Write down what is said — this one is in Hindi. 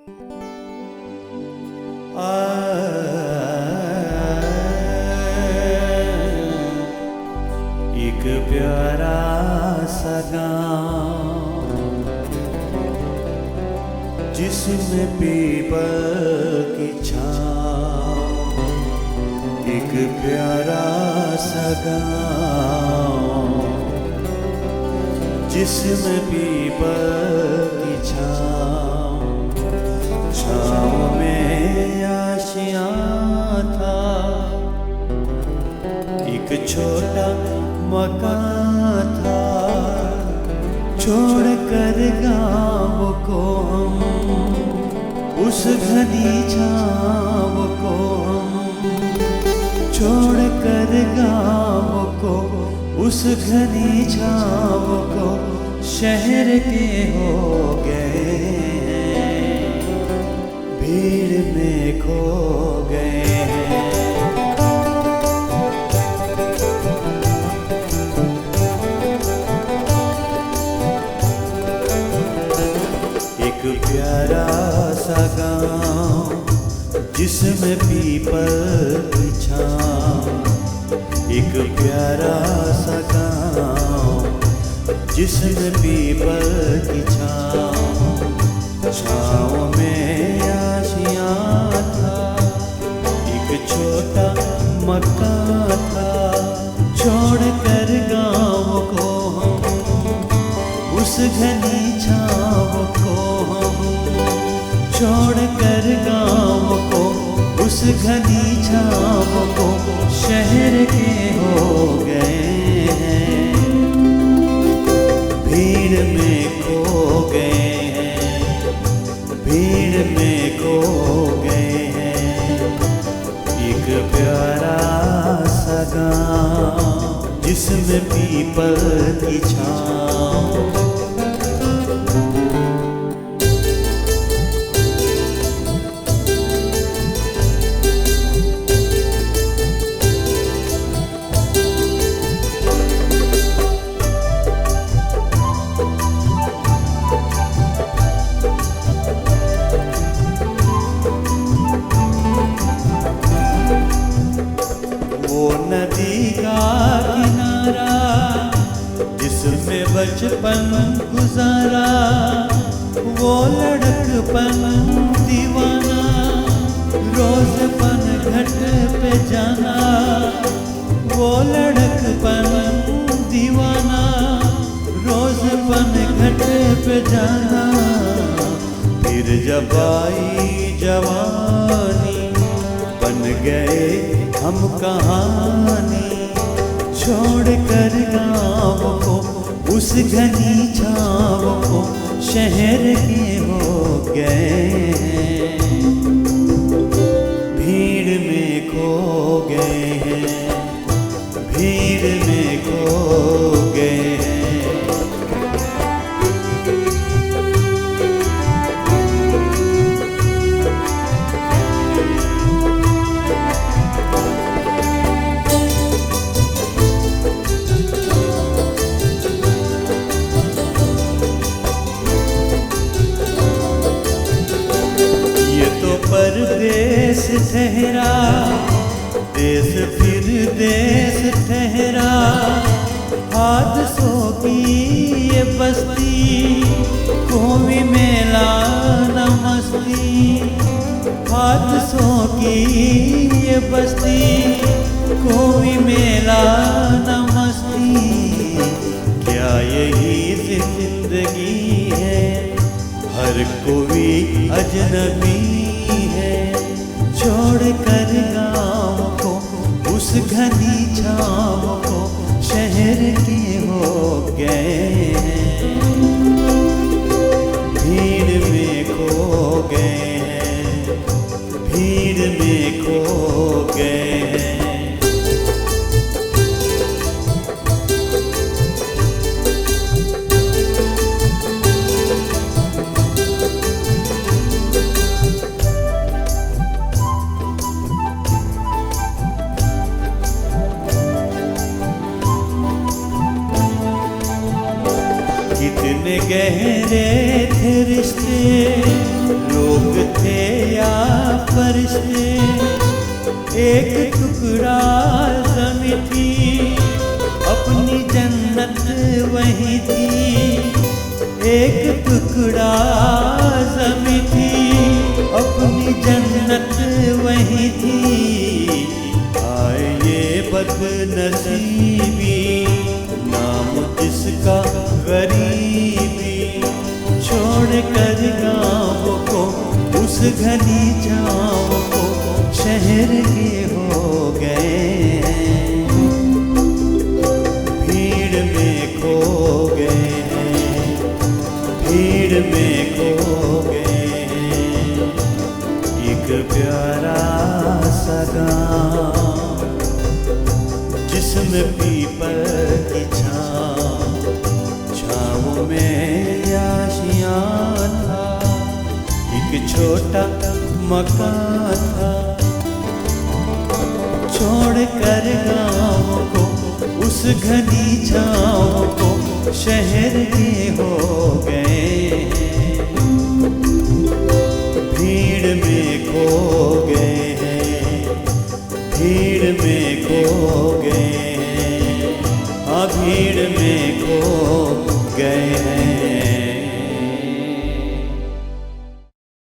एक प्यारा सा गाँव जिसमें पीपल की छाँव, एक प्यारा सा गाँव जिसमें पीपल की छाँव, छाँव में आशियाँ था, एक छोटा मकान था, छोड़ कर गाँव को हम, उस घनी छाँव को हम, छोड़ कर गाँव को, उस घनी छाँव को, शहर के हो गए, भीड़ में खो गए। एक प्यारा सा गाँव जिसमें पीपल की छाँव, एक प्यारा सा गाँव जिसमें पीपल की छाँव, छाँव में आशियाँ था, एक छोटा मकान था, छोड़ कर गाँव को हम, उस घनी छाँव को हम, छोड़ कर गाँव को, उस घनी छाँव को, शहर के हो गए हैं, भीड़ में खो गए हैं, भीड़ में खो गए हैं। एक प्यारा सा गाँव जिसमें पीपल की छाँव, नदी का किनारा जिसमें बचपन गुजारा, वो लड़कपन दीवाना, रोज पन घट पे जाना, वो लड़कपन दीवाना, रोज पन घट पे जाना। फिर जब आई जवानी बन गए हम कहानी, छोड़ कर गाँव को, उस घनी छाँव को, शहर के हो गए, भीड़ में खो गए हैं, भीड़ में खो गए हैं। परदेस ठहरा, देश फिर देश ठहरा, हादसों की ये बस्ती, कोई मेला न मस्ती, हादसों की ये बस्ती, कोई मेला न मस्ती। क्या यही जिंदगी है, हर कोई अजनबी है, छोड़ कर गाँव को, उस घनी छाँव को, शहर के हो गए हैं, भीड़ में खो गए हैं, भीड़ में खो गए हैं। एक टुकड़ा ज़मीं थी, अपनी जन्नत वही थी। एक टुकड़ा ज़मीं थी, अपनी जन्नत वही थी। आए ये बदनसीबी, नाम जिसका गरीबी, छोड़ कर गाँव को उस घनी छाँव को शहर के हो गए। भीड़ में खो गए, भीड़ में खो गए। एक प्यारा सा गाँव जिसमें पीपल की छाँव में आशियाँ था। एक छोटा मकान था, छोड़ कर गाँव को उस घनी छाँव को शहर के हो गए। भीड़ में खो गए हैं, भीड़ में खो गए हैं, हाँ भीड़ में खो गए हैं।